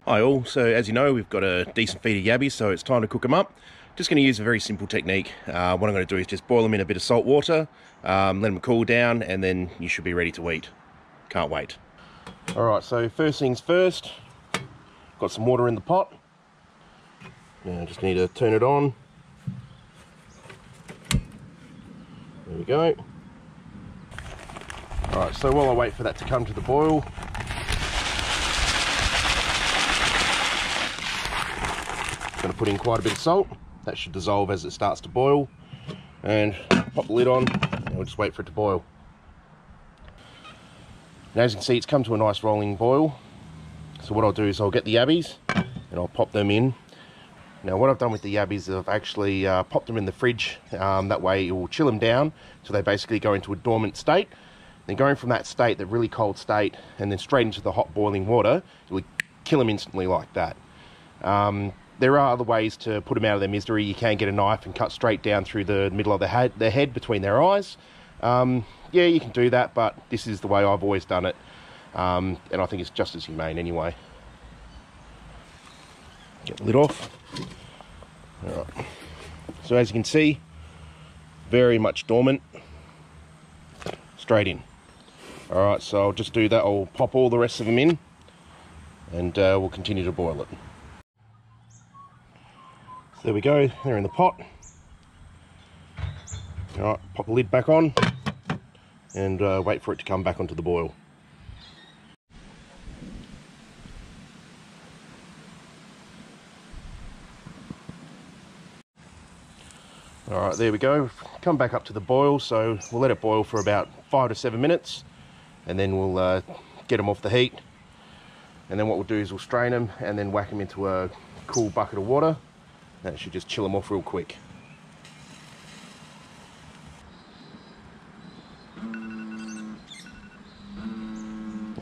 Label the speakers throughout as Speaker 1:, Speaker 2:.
Speaker 1: Hi all, so as you know we've got a decent feed of yabbies, so it's time to cook them up. Just going to use a very simple technique. What I'm going to do is just boil them in a bit of salt water, let them cool down, and then you should be ready to eat. Can't wait. Alright, so first things first, got some water in the pot. Now just need to turn it on. There we go. Alright, so while I wait for that to come to the boil, going to put in quite a bit of salt. That should dissolve as it starts to boil, and pop the lid on and we'll just wait for it to boil. And as you can see, it's come to a nice rolling boil. So what I'll do is I'll get the yabbies and I'll pop them in. Now what I've done with the yabbies is I've actually popped them in the fridge. That way it will chill them down so they basically go into a dormant state. Then going from that state, the really cold state, and then straight into the hot boiling water, it will kill them instantly like that. There are other ways to put them out of their misery. You can get a knife and cut straight down through the middle of their head between their eyes. Yeah, you can do that, but this is the way I've always done it. And I think it's just as humane anyway. Get the lid off. All right. So as you can see, very much dormant. Straight in. All right, so I'll just do that. I'll pop all the rest of them in, and we'll continue to boil it. There we go, they're in the pot. Alright, pop the lid back on and wait for it to come back onto the boil. Alright, there we go, come back up to the boil, so we'll let it boil for about 5 to 7 minutes, and then we'll get them off the heat. And then what we'll do is we'll strain them and then whack them into a cool bucket of water. That should just chill them off real quick.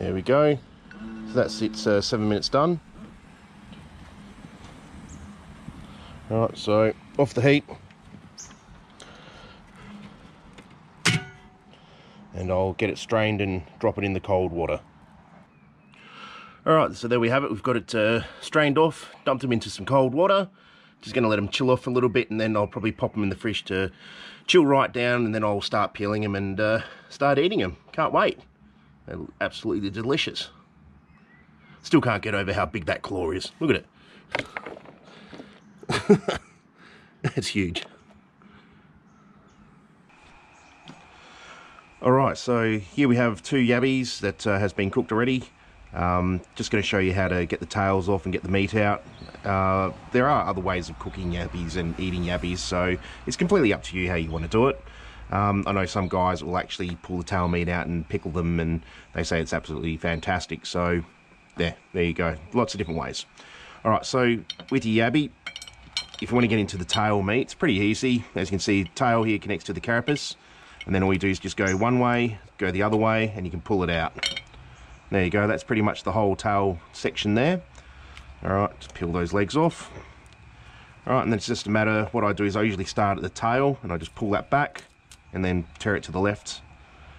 Speaker 1: There we go. So that's it, 7 minutes done. Alright, so off the heat. And I'll get it strained and drop it in the cold water. Alright, so there we have it. We've got it strained off, dumped them into some cold water. Just going to let them chill off a little bit, and then I'll probably pop them in the fridge to chill right down, and then I'll start peeling them and start eating them. Can't wait. They're absolutely delicious. Still can't get over how big that claw is. Look at it. It's huge. Alright, so here we have 2 yabbies that has been cooked already. Just going to show you how to get the tails off and get the meat out. There are other ways of cooking yabbies and eating yabbies, so it's completely up to you how you want to do it. I know some guys will actually pull the tail meat out and pickle them, and they say it's absolutely fantastic. So there you go, lots of different ways. Alright, so with your yabbie, if you want to get into the tail meat, it's pretty easy. As you can see, tail here connects to the carapace, and then all you do is just go one way, go the other way, and you can pull it out. There you go, that's pretty much the whole tail section there. Alright, just peel those legs off. Alright, and then it's just a matter, what I do is I usually start at the tail, and I just pull that back, and then tear it to the left.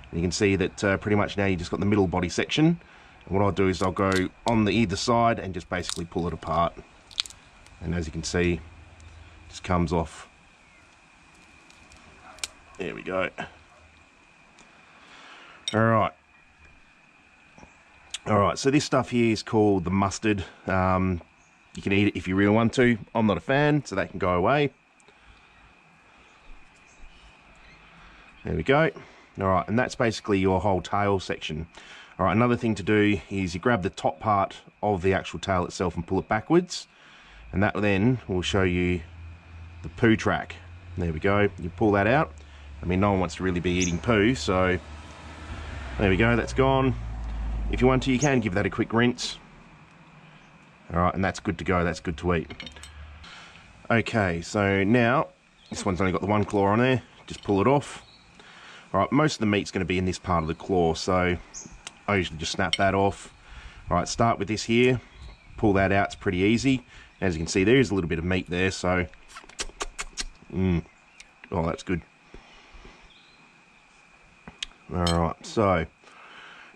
Speaker 1: And you can see that pretty much now you just got the middle body section. And what I'll do is I'll go on the either side and just basically pull it apart. And as you can see, it just comes off. There we go. Alright. Alright, so this stuff here is called the mustard. You can eat it if you really want to. I'm not a fan, so that can go away. There we go. Alright, and that's basically your whole tail section. Alright, another thing to do is you grab the top part of the actual tail itself and pull it backwards. And that then will show you the poo track. There we go. You pull that out. I mean, no one wants to really be eating poo, so there we go, that's gone. If you want to, you can give that a quick rinse. Alright, and that's good to go, that's good to eat. Okay, so now, this one's only got the one claw on there, just pull it off. Alright, most of the meat's going to be in this part of the claw, so I usually just snap that off. Alright, start with this here, pull that out, it's pretty easy. As you can see, there is a little bit of meat there, so, oh, that's good. Alright, so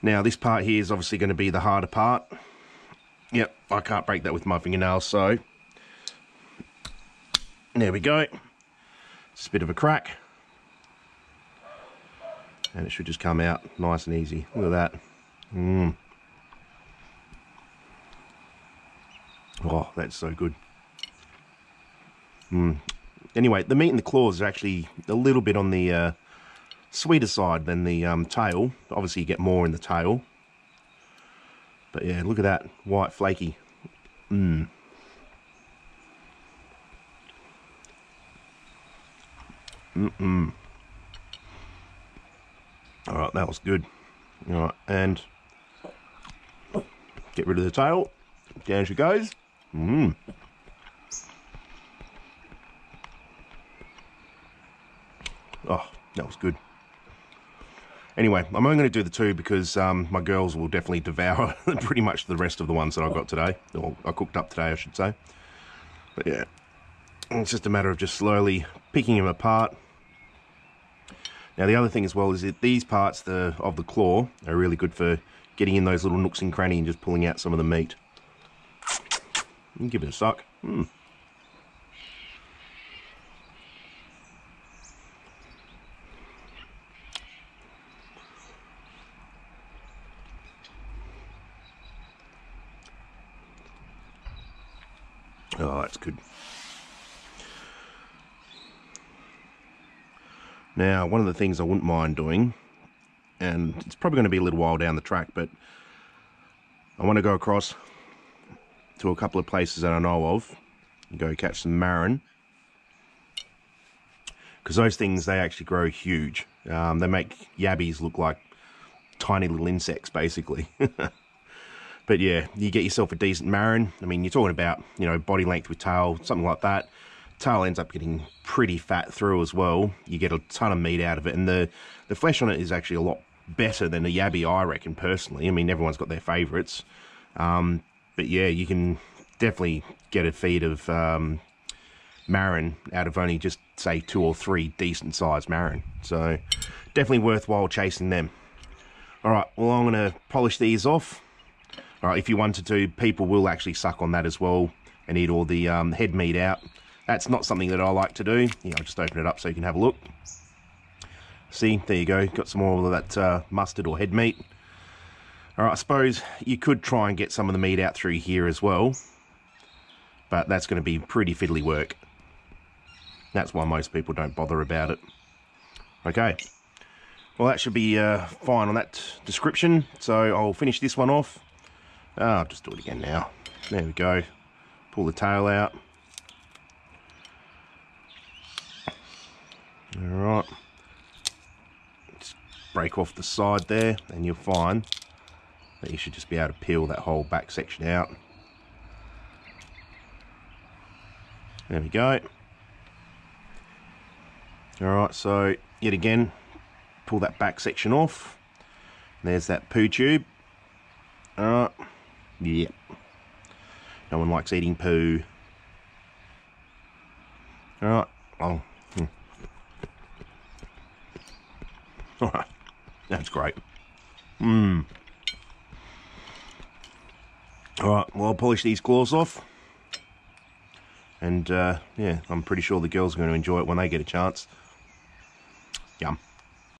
Speaker 1: now this part here is obviously going to be the harder part. Yep, I can't break that with my fingernails, so there we go. Just a bit of a crack. And it should just come out nice and easy. Look at that. Oh, that's so good. Anyway, the meat in the claws are actually a little bit on the sweeter side than the tail. Obviously, you get more in the tail. But yeah, look at that. White, flaky. Alright, that was good. Alright, and get rid of the tail. Down she goes. Oh, that was good. Anyway, I'm only going to do the two because my girls will definitely devour pretty much the rest of the ones that I got today. Or I cooked up today, I should say. But yeah, it's just a matter of just slowly picking them apart. Now the other thing as well is that these parts of the claw are really good for getting in those little nooks and crannies and just pulling out some of the meat. Give it a suck. Oh, that's good. Now, one of the things I wouldn't mind doing, and it's probably going to be a little while down the track, but I want to go across to a couple of places that I know of and go catch some marron, because those things, they actually grow huge. They make yabbies look like tiny little insects, basically. But yeah, you get yourself a decent marron. I mean, you're talking about, you know, body length with tail, something like that. Tail ends up getting pretty fat through as well. You get a ton of meat out of it, and the flesh on it is actually a lot better than a yabby, I reckon, personally. I mean, everyone's got their favourites. But yeah, you can definitely get a feed of marron out of only just, say, 2 or 3 decent-sized marron. So, definitely worthwhile chasing them. Alright, well, I'm going to polish these off. Alright, if you wanted to, people will actually suck on that as well and eat all the head meat out. That's not something that I like to do. Yeah, I'll just open it up so you can have a look. See, there you go. Got some more of that mustard or head meat. Alright, I suppose you could try and get some of the meat out through here as well. But that's going to be pretty fiddly work. That's why most people don't bother about it. Okay. Well, that should be fine on that description. So I'll finish this one off. I'll just do it again now. There we go. Pull the tail out. Alright. Just break off the side there, and you'll find that you should just be able to peel that whole back section out. There we go. Alright, so yet again, pull that back section off. There's that poo tube. Alright. Yep. No one likes eating poo. Alright. Oh. Alright. That's great. Alright, well, I'll polish these claws off. And, yeah, I'm pretty sure the girls are going to enjoy it when they get a chance. Yum.